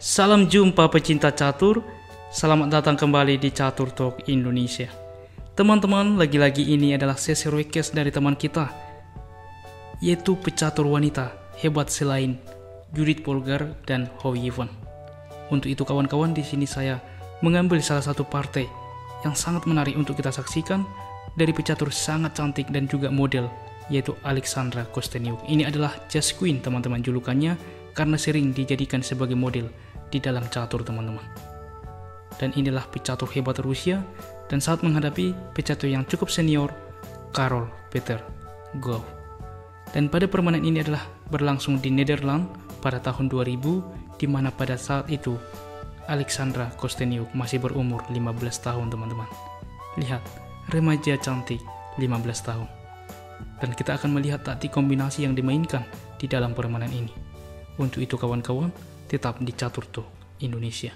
Salam jumpa pecinta catur, selamat datang kembali di Catur Talk Indonesia. Teman-teman, lagi-lagi ini adalah sesi request dari teman kita, yaitu pecatur wanita hebat selain Judith Polgar dan Hou Yifan. Untuk itu kawan-kawan, di sini saya mengambil salah satu partai yang sangat menarik untuk kita saksikan dari pecatur sangat cantik dan juga model, yaitu Alexandra Kosteniuk. Ini adalah Jazz Queen teman-teman julukannya, karena sering dijadikan sebagai model di dalam catur teman-teman. Dan inilah pecatur hebat Rusia dan saat menghadapi pecatur yang cukup senior, Karol Peter Gauw. Dan pada permainan ini adalah berlangsung di Nederland pada tahun 2000, di mana pada saat itu Alexandra Kosteniuk masih berumur 15 tahun teman-teman. Lihat, remaja cantik 15 tahun. Dan kita akan melihat taktik kombinasi yang dimainkan di dalam permainan ini. Untuk itu kawan-kawan, tetap di Catur Talk Indonesia.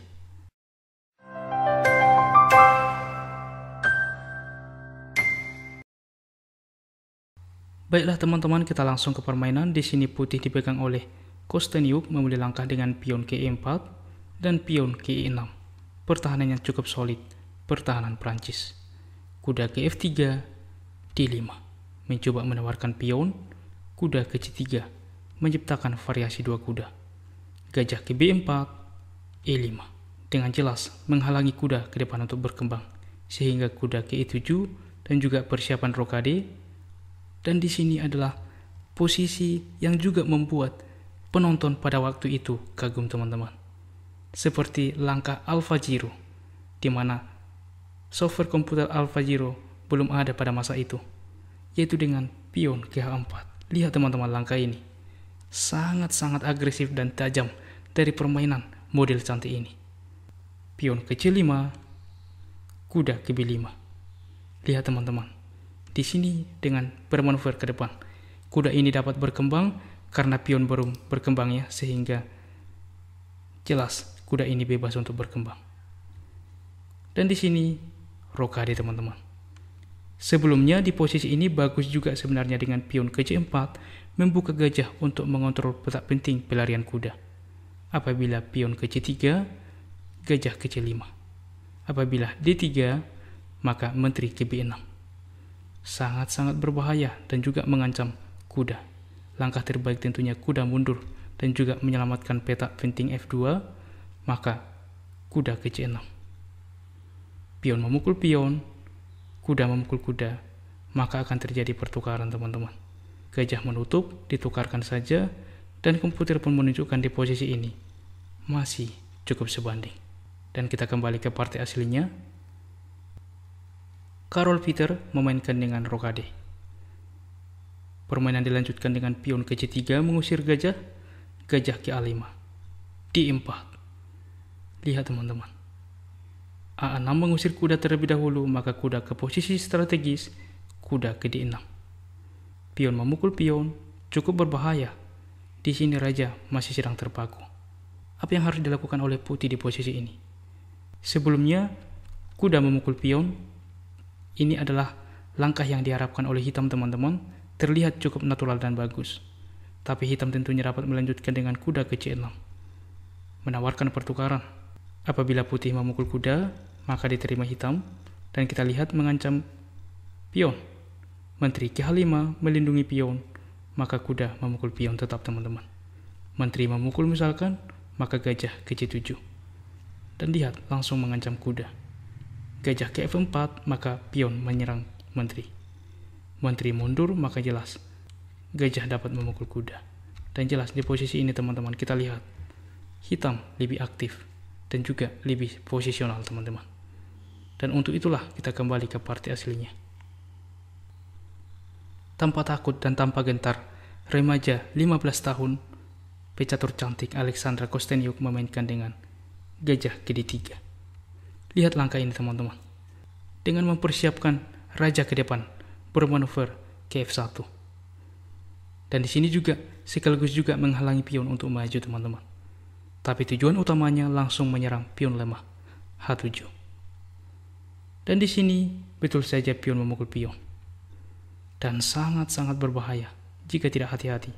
Baiklah teman-teman, kita langsung ke permainan. Di sini putih dipegang oleh Kosteniuk, memulai langkah dengan pion ke E4 dan pion ke E6. Pertahanan yang cukup solid, pertahanan Prancis. Kuda ke F3, D5. Mencoba menawarkan pion, kuda ke C3, menciptakan variasi dua kuda. Gajah ke B4, E5. Dengan jelas menghalangi kuda ke depan untuk berkembang, sehingga kuda ke E7 dan juga persiapan rokade. Dan di sini adalah posisi yang juga membuat penonton pada waktu itu kagum teman-teman. Seperti langkah AlphaGiro, di mana software komputer AlphaGiro belum ada pada masa itu, yaitu dengan pion ke H4. Lihat teman-teman langkah ini, sangat-sangat agresif dan tajam dari permainan model cantik ini. Pion ke C5, kuda ke B5. Lihat teman-teman, di sini dengan bermanuver ke depan, kuda ini dapat berkembang karena pion belum berkembangnya, sehingga jelas kuda ini bebas untuk berkembang. Dan di sini rokade teman-teman. Sebelumnya di posisi ini bagus juga sebenarnya dengan pion ke C4, membuka gajah untuk mengontrol petak penting pelarian kuda. Apabila pion ke C3, gajah ke C5. Apabila D3, maka menteri ke B6. Sangat-sangat berbahaya dan juga mengancam kuda. Langkah terbaik tentunya kuda mundur dan juga menyelamatkan petak penting F2, maka kuda ke C6. Pion memukul pion, kuda memukul kuda, maka akan terjadi pertukaran teman-teman. Gajah menutup, ditukarkan saja, dan komputer pun menunjukkan di posisi ini masih cukup sebanding. Dan kita kembali ke partai aslinya. Karol Peter memainkan dengan rokade. Permainan dilanjutkan dengan pion ke C3 mengusir gajah, gajah ke A5, D4. Lihat teman-teman, A6 mengusir kuda terlebih dahulu, maka kuda ke posisi strategis, kuda ke D6. Pion memukul pion, cukup berbahaya. Di sini raja masih sedang terpaku. Apa yang harus dilakukan oleh putih di posisi ini? Sebelumnya, kuda memukul pion. Ini adalah langkah yang diharapkan oleh hitam teman-teman, terlihat cukup natural dan bagus. Tapi hitam tentunya dapat melanjutkan dengan kuda ke C6, menawarkan pertukaran. Apabila putih memukul kuda, maka diterima hitam, dan kita lihat mengancam pion. Menteri ke H5 melindungi pion, maka kuda memukul pion tetap teman-teman. Menteri memukul misalkan, maka gajah ke C7. Dan lihat langsung mengancam kuda. Gajah ke F4, maka pion menyerang menteri. Menteri mundur, maka jelas gajah dapat memukul kuda. Dan jelas di posisi ini teman-teman kita lihat hitam lebih aktif dan juga lebih posisional teman-teman. Dan untuk itulah kita kembali ke partai aslinya. Tanpa takut dan tanpa gentar, remaja 15 tahun, pecatur cantik Alexandra Kosteniuk memainkan dengan gajah ke D3. Lihat langkah ini teman-teman. Dengan mempersiapkan raja ke depan, bermanuver ke F1. Dan di sini juga sekaligus juga menghalangi pion untuk maju teman-teman. Tapi tujuan utamanya langsung menyerang pion lemah H7. Dan di sini betul saja pion memukul pion. Dan sangat-sangat berbahaya jika tidak hati-hati.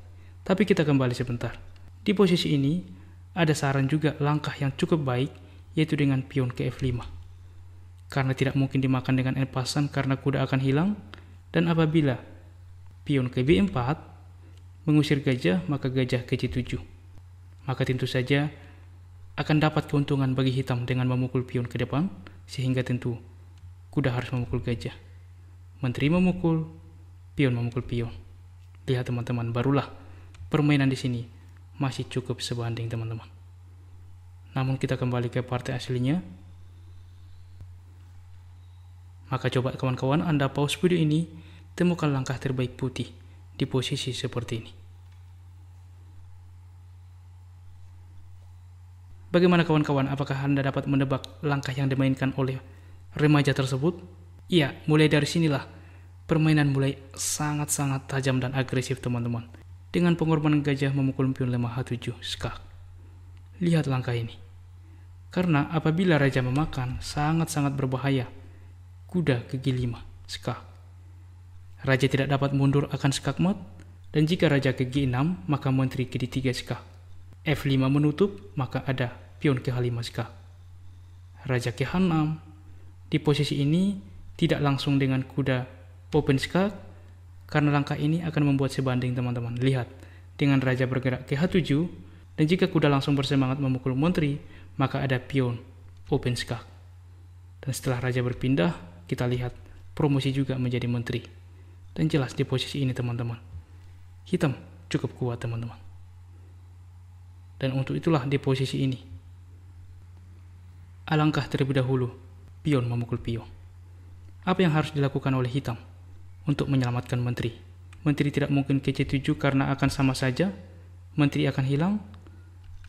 Tapi kita kembali sebentar. Di posisi ini ada saran juga langkah yang cukup baik, yaitu dengan pion ke F5. Karena tidak mungkin dimakan dengan en-pasan karena kuda akan hilang, dan apabila pion ke B4 mengusir gajah, maka gajah ke G7. Maka tentu saja akan dapat keuntungan bagi hitam dengan memukul pion ke depan, sehingga tentu kuda harus memukul gajah. Menteri memukul, pion memukul pion. Lihat teman-teman, barulah permainan di sini masih cukup sebanding teman-teman. Namun kita kembali ke partai aslinya. Maka coba kawan-kawan Anda pause video ini, temukan langkah terbaik putih di posisi seperti ini. Bagaimana kawan-kawan, apakah Anda dapat menebak langkah yang dimainkan oleh remaja tersebut? Iya, mulai dari sinilah permainan mulai sangat-sangat tajam dan agresif teman-teman. Dengan pengorbanan gajah memukul pion lemah H7 skak. Lihat langkah ini. Karena apabila raja memakan, sangat-sangat berbahaya. Kuda ke G5 skak. Raja tidak dapat mundur akan skak mat, dan jika raja ke G6, maka menteri ke D3 skak. F5 menutup, maka ada pion ke H5 skak. Raja ke H6. Di posisi ini tidak langsung dengan kuda open skak, karena langkah ini akan membuat sebanding teman-teman. Lihat, dengan raja bergerak ke H7, dan jika kuda langsung bersemangat memukul menteri, maka ada pion open skak. Dan setelah raja berpindah, kita lihat promosi juga menjadi menteri. Dan jelas di posisi ini teman-teman, hitam cukup kuat teman-teman. Dan untuk itulah di posisi ini, alangkah terlebih dahulu, pion memukul pion. Apa yang harus dilakukan oleh hitam untuk menyelamatkan menteri? Menteri tidak mungkin ke C7 karena akan sama saja, menteri akan hilang,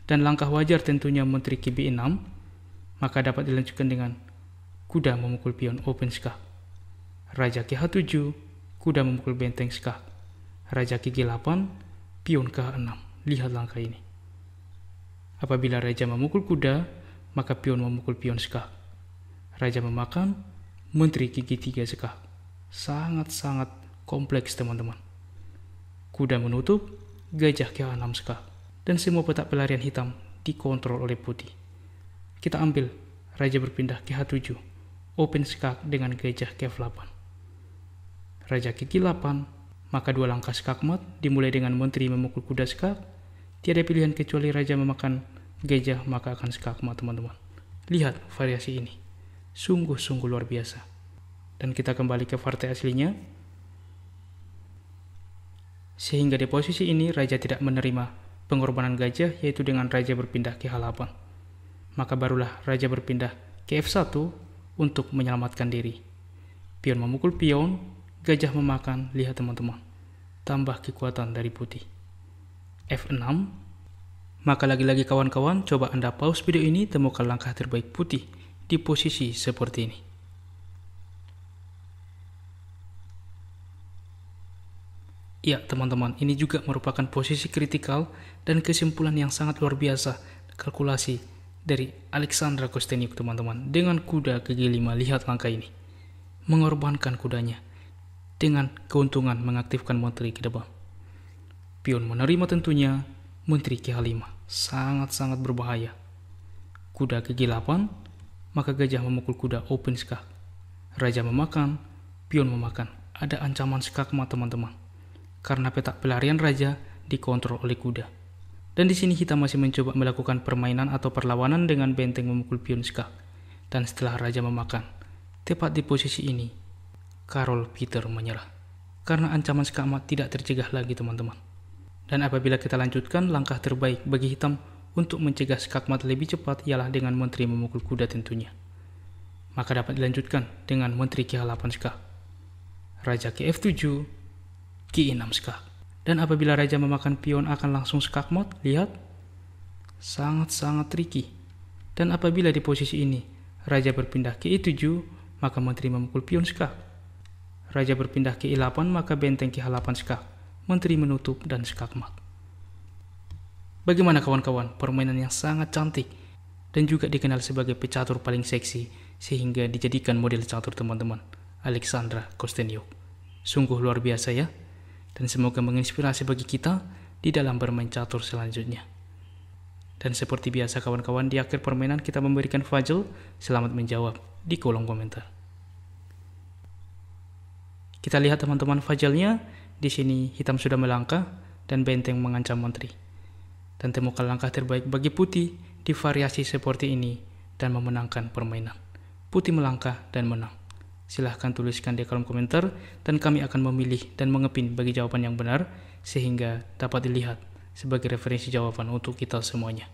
dan langkah wajar tentunya menteri ke B6, maka dapat dilanjutkan dengan kuda memukul pion open skak. Raja ke H7, kuda memukul benteng skak. Raja ke G8, pion ke H6. Lihat langkah ini. Apabila raja memukul kuda, maka pion memukul pion skak. Raja memakan, menteri ke G3 skak. Sangat-sangat kompleks teman-teman. Kuda menutup, gajah ke H6 skak. Dan semua petak pelarian hitam dikontrol oleh putih. Kita ambil, raja berpindah ke H7, open skak dengan gajah ke F8. Raja ke G8, maka dua langkah skak mat dimulai dengan menteri memukul kuda skak. Tiada pilihan kecuali raja memakan gajah, maka akan skak mat teman-teman. Lihat variasi ini, sungguh-sungguh luar biasa. Dan kita kembali ke partai aslinya. Sehingga di posisi ini raja tidak menerima pengorbanan gajah, yaitu dengan raja berpindah ke H8. Maka barulah raja berpindah ke F1 untuk menyelamatkan diri. Pion memukul pion, gajah memakan. Lihat teman-teman, tambah kekuatan dari putih. F6. Maka lagi-lagi kawan-kawan, coba Anda pause video ini, temukan langkah terbaik putih di posisi seperti ini. Ya teman-teman, ini juga merupakan posisi kritikal dan kesimpulan yang sangat luar biasa kalkulasi dari Alexandra Kosteniuk teman-teman. Dengan kuda ke G5, lihat langkah ini. Mengorbankan kudanya dengan keuntungan mengaktifkan menteri ke depan. Pion menerima tentunya, menteri ke H5. Sangat-sangat berbahaya. Kuda ke G8, maka gajah memukul kuda open skak. Raja memakan, pion memakan. Ada ancaman skak mat teman-teman. Karena petak pelarian raja dikontrol oleh kuda. Dan di sini kita masih mencoba melakukan permainan atau perlawanan dengan benteng memukul pion skak. Dan setelah raja memakan, tepat di posisi ini, Karol Peter menyerah. Karena ancaman skak mat tidak tercegah lagi teman-teman. Dan apabila kita lanjutkan, langkah terbaik bagi hitam untuk mencegah skak mat lebih cepat ialah dengan menteri memukul kuda tentunya. Maka dapat dilanjutkan dengan menteri ke H8 skak. Raja ke F7, G6 skak. Dan apabila raja memakan pion akan langsung skak mat, lihat. Sangat-sangat tricky. Dan apabila di posisi ini, raja berpindah ke E7, maka menteri memukul pion skak. Raja berpindah ke E8, maka benteng ke H8 skak. Menteri menutup dan skak mat. Bagaimana kawan-kawan? Permainan yang sangat cantik dan juga dikenal sebagai pecatur paling seksi sehingga dijadikan model catur teman-teman, Alexandra Kosteniuk. Sungguh luar biasa ya, dan semoga menginspirasi bagi kita di dalam bermain catur selanjutnya. Dan seperti biasa kawan-kawan, di akhir permainan kita memberikan puzzle, selamat menjawab di kolom komentar. Kita lihat teman-teman puzzle-nya, di sini hitam sudah melangkah dan benteng mengancam menteri. Dan temukan langkah terbaik bagi putih di variasi seperti ini dan memenangkan permainan. Putih melangkah dan menang. Silahkan tuliskan di kolom komentar dan kami akan memilih dan mengepin bagi jawaban yang benar sehingga dapat dilihat sebagai referensi jawaban untuk kita semuanya.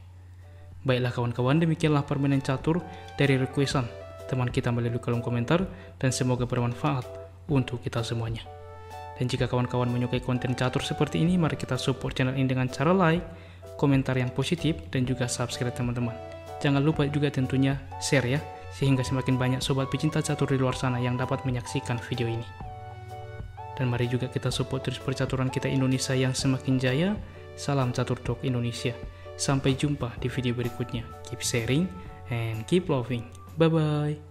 Baiklah kawan-kawan, demikianlah permainan catur dari requestan teman kita melalui kolom komentar dan semoga bermanfaat untuk kita semuanya. Dan jika kawan-kawan menyukai konten catur seperti ini, mari kita support channel ini dengan cara like, komentar yang positif, dan juga subscribe teman-teman. Jangan lupa juga tentunya share ya, sehingga semakin banyak sobat pecinta catur di luar sana yang dapat menyaksikan video ini. Dan mari juga kita support terus percaturan kita Indonesia yang semakin jaya. Salam Catur Talk Indonesia. Sampai jumpa di video berikutnya. Keep sharing and keep loving. Bye-bye.